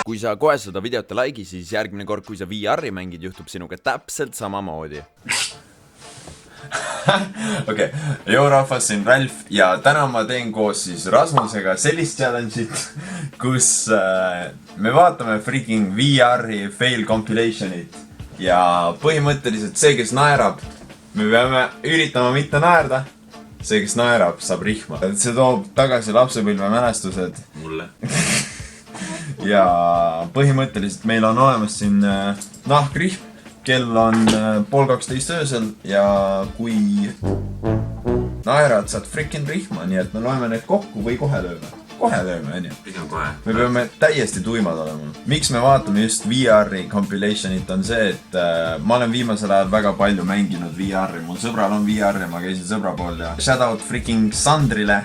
Kui sa kohe seda videot ei like'i, siis järgmine kord, kui sa VR-i mängid, juhtub sinuga täpselt samamoodi. Okei, joo rahvas, siin Ralf ja täna ma teen koos siis Rasmusega sellist challenge'it, kus me vaatame freaking VR-i fail compilation'it ja põhimõtteliselt see, kes naerab, me peame üritama mitte naerda, see, kes naerab, saab rihma. See toob tagasi lapsepõlve mälestused. Mulle. Ja põhimõtteliselt meil on olemas siin nahkrihm. Kell on 11:30 öösel ja kui naerad, saad freaking rihma, nii et me loeme need kokku või kohe lööme. Kohe lööme, on ju? Pigem kohe. Me peame täiesti tuimad olema. Miks me vaatame just VR-i compilation'it on see, et ma olen viimasel ajal väga palju mänginud VR-i. Mul sõbral on VR ja ma käisin sõbra pool ja shoutout freaking Sandrile.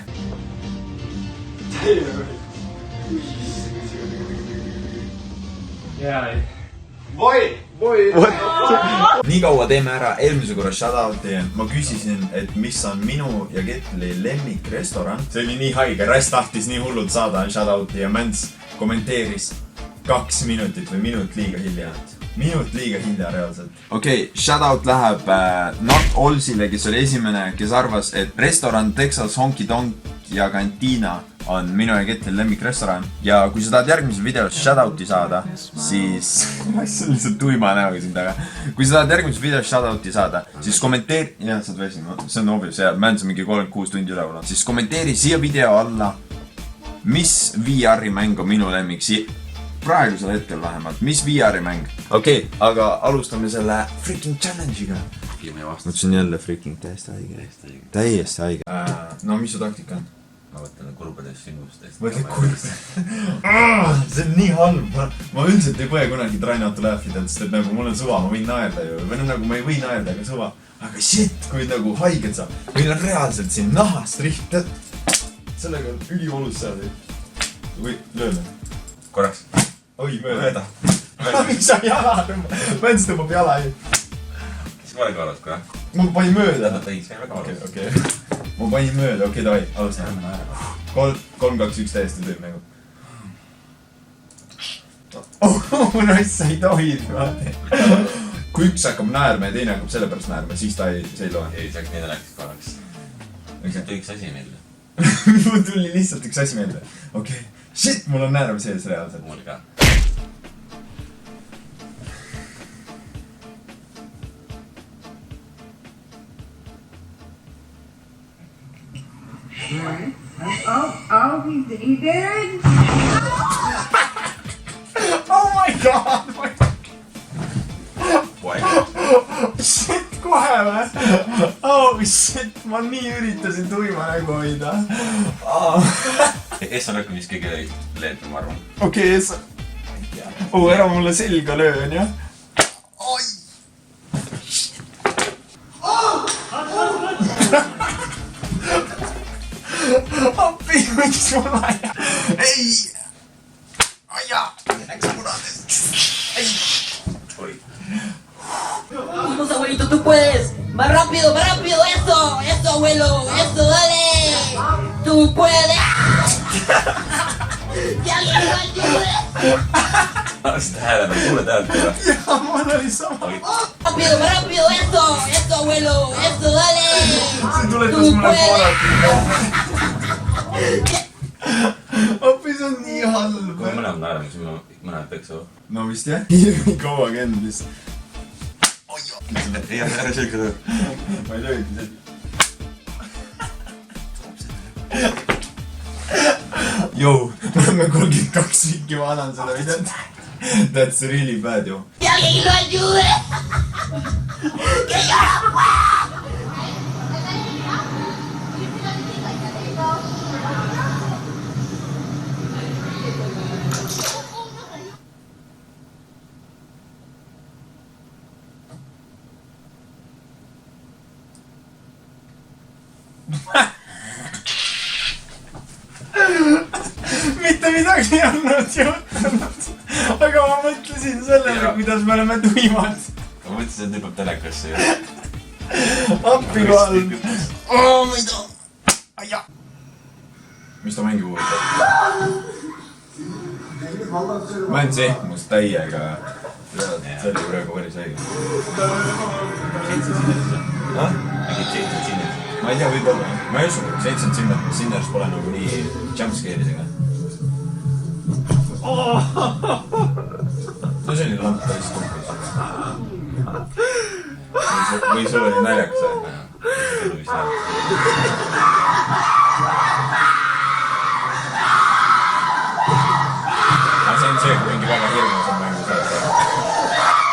Nii kaua teeme ära eelmise korra shoutouti. Ma küsisin, et mis on minu ja Ketli lemmikrestoran. See oli nii haige, Räst tahtis nii hullult saada shoutouti ja Mäns kommenteeris 2 minutit või minut liiga hilja. Minut liiga hilja reaalselt. Okei, shoutout läheb Not Allsile, kes oli esimene, kes arvas, et restoran Texas Honky Tonk ja Cantina on minu ja Ketli lemmikrestoran. Ja kui sa tahad järgmises videos shoutouti saada, siis... see on lihtsalt tuima näoga siin taga. Kui sa tahad järgmises videos shoutouti saada, siis kommenteeri... jah, saad väsin, see on obvious, ja Mäns on mingi 36 tundi üleval. Siis kommenteeri siia video alla, mis VR-i mäng on minu lemmik. Praegusel hetkel vähemalt, mis VR-i mäng? Okei, aga alustame selle freaking challenge'iga. Mõtlesin jälle freaking täiesti haige. Täiesti haige. No, mis su taktika on? Ma võtan kurbadest sündmustest. Mõtled kurbadest? See on nii halb. Ma üldiselt ei põe kunagi try not to laugh idelt, sest et nagu mul on suva, ma võin naerda ju. Või nagu ma ei või naerda, aga suva. Aga shit, kui nagu haiged saab. Meil on reaalselt siin nahast riht. Sellega on üliolus saada. Või lööme. Korraks. Oi, mööda. Mis sa jala tõmbab? Mäns tõmbab jala ei. Kes ma olen kaalad kohe? Ma panin mööda. Ei, see on väga olus. Okei. Ma panin mööda, okei, davai, alustame. 3, 2, 1 täiesti tööb nagu. Oh, nice, sa ei tohi. Kui üks hakkab naerma ja teine hakkab selle pärast naerma, siis ta ei loe. Ei, see need läks korraks. Lihtsalt üks asi meelde. Mul tuli lihtsalt üks asi meelde. Okei. Shit, mul on naerv sees reaalselt. Mul ka. He did? Oh my god! Shit, kohe või? Oh shit, ma nii üritasin tuima nägu hoida. S on rohkem vist kõige leedne, ma arvan. Okei, S. Oh, ära mulle selga löön, jah? Oi! Appi, miks mul aja? Ei! Aja! Läks punades! Ei! Oi. Vamos, abuelito, tú puedes. Más rápido, eso, abuelo, eso, dale. Tú puedes. Que alguien lo ayude. Arvast hääle, kuule tähelt ära. Jaa, mul oli sama. Rápido, eso, abuelo, eso, dale. See tuletas mulle poolelt. Appi, see on nii halb. Kui mõned naerame, siis mõned peksu. No vist jah. Nii kaua kendis. Ei, ära selga töö. Ma ei löögi seda. Jou, me oleme 32 viki vaadanud seda videot. That's really bad, jo. Que alguien lo ayude. Que yo no puedo. Mitte midagi ei olnud juhtunud. Aga ma mõtlesin sellele, kuidas me oleme tuimad. Ma mõtlesin, et hüppab telekasse ju. Appi kui halb. Oh, ma ei taha. Aja. mis ta mängib huvitav? Mänds ehmus täiega. See oli praegu päris õige. Ma ei tea, võib-olla. Ma ei usu, 7 Sinners pole nagu nii jumpscare'idega. No see oli lamp päris kumpis. Või sul oli naljakas aeg? See on see, kui mingi väga hirmus on mängu saada.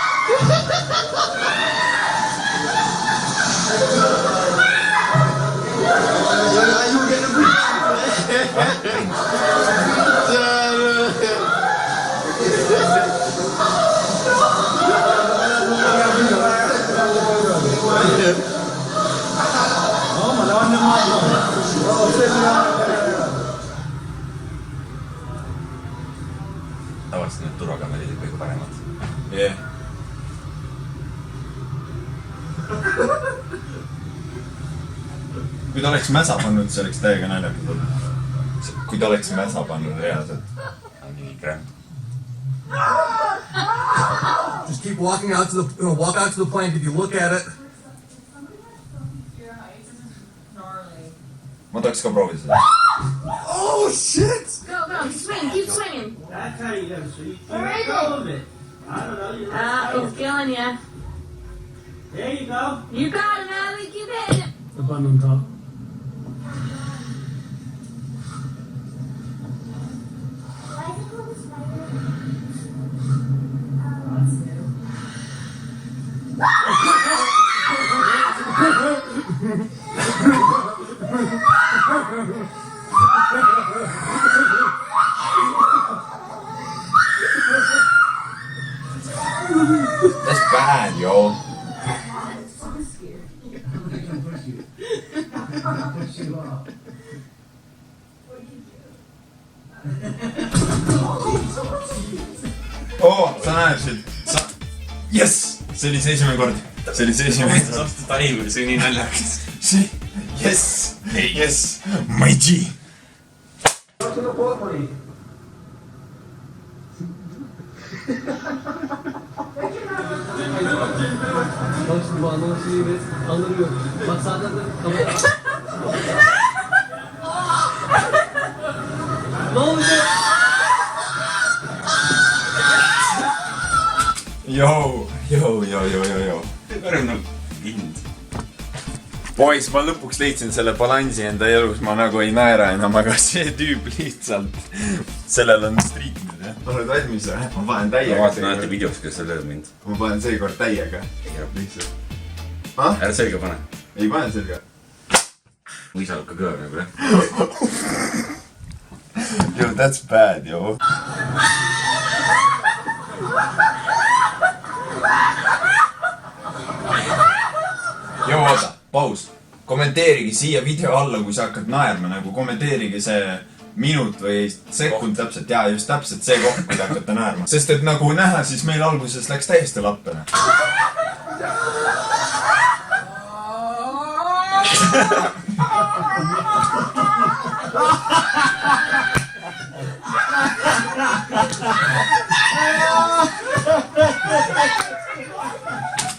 Tavaliselt need turvakamerid on kõige paremad. Jah. Kui ta oleks mäsa pannud, see oleks täiega naljakas olnud. Kui ta oleks mäsa pannud reaalselt. On mingi krämp. Just keep walking out to the, walk out to the plank. If you look at it, Ma tahaks ka proovida seda. oh shit! Go, swing, keep swinging. That's how you gotta see. Where is Let go of it. I don't know. You He's killing you. There you go. You got it, Natalie. Keep hitting it. The button on top. That's bad, yo. Oh, sa näed siit. Yes! See oli see esimene kord. See oli see esimene kord. Saabst taimu, see on nii naljakas. Yes! Yes! My G! Bak şimdi bağlamak şeyi ve anlamıyor. Bak sağda da kamera. Ne olacak? Yo! Parem nagu hind. Poiss, ma lõpuks leidsin selle balansi enda elus, ma nagu ei naera enam, aga see tüüp lihtsalt, sellel on striikmed, jah? Oled valmis või? Ma panen Ma täiega. vaatan alati videos, kuidas sa lööd mind. Ma panen seekord täiega. Lihtsalt. Ah? Ära selga pane. Ei pane selga. Mu isa ka kõõr nagu, jah. Yo, that's bad, yo. Jo, oota, paus. Kommenteerige siia video alla, kui sa hakkad naerma, nagu kommenteerige see minut või sekund täpselt. Jaa, just täpselt see koht, kui te hakkate naerma. Sest et nagu näha, siis meil alguses läks täiesti lappena.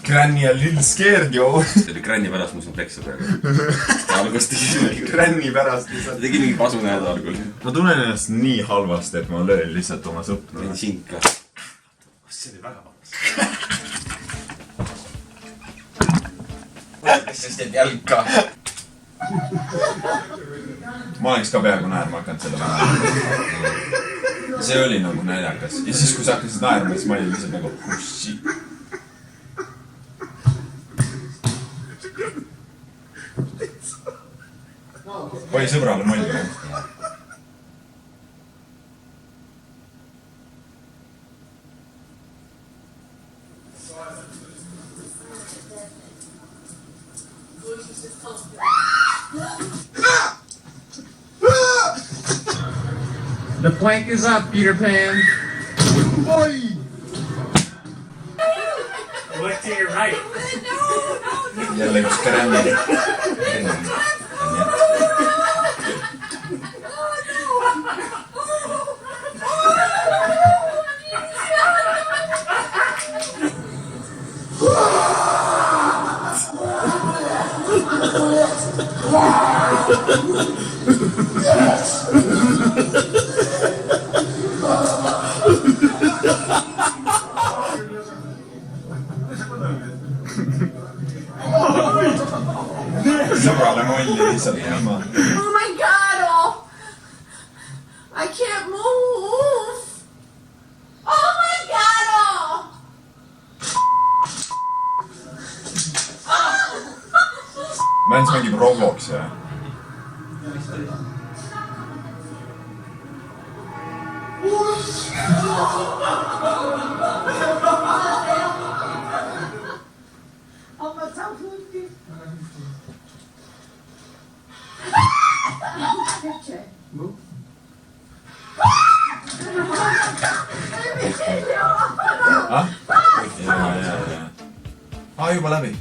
Granny a little scared, yo. See oli Granny pärast, mis ma pleksa praegu. Algust tegi Granny pärast lihtsalt. tegi mingi pasunäed algul. Ma tunnen ennast nii halvasti, et ma löön lihtsalt oma sõpnu. Tegi sind ka. See oli väga valmis. Sest et jalg ka. Ma oleks ka peaaegu naerma hakanud selle peale. See oli nagu naljakas. Ja siis, kui sa hakkasid naerma, siis ma olin lihtsalt nagu oh shit. Oi sõbrale molli. The plank is up, Peter Pan. Oi! Look to your right. Jälle üks Granny. I can't move. Oh my god! Mäns mängib Robloksi või? Juba läbi.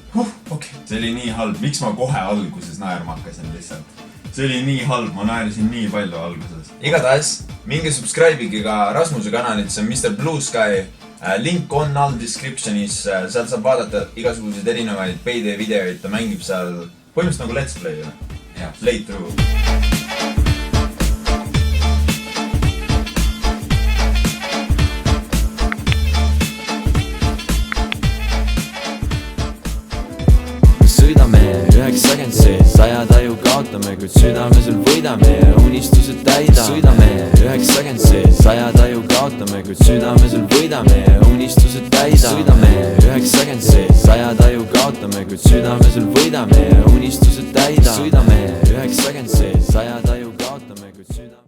Okay. See oli nii halb. Miks ma kohe alguses naerma hakkasin lihtsalt? See oli nii halb, ma naerisin nii palju alguses. Igatahes, minge subscribe'ige ka Rasmuse kanalit, see on Mr. Blue Sky. Link on all descriptionis, seal saab vaadata igasuguseid erinevaid payday videoid, ta mängib seal põhimõtteliselt nagu let's play või? Playthrough. Sõidame 90 100 taju kaotame, kuid südamesul võidame ja unistused täidame. Sõidame 90 100 taju kaotame, kuid südamesul võidame ja unistused täidame. Sõidame 90 100 taju kaotame, kuid südamesul võidame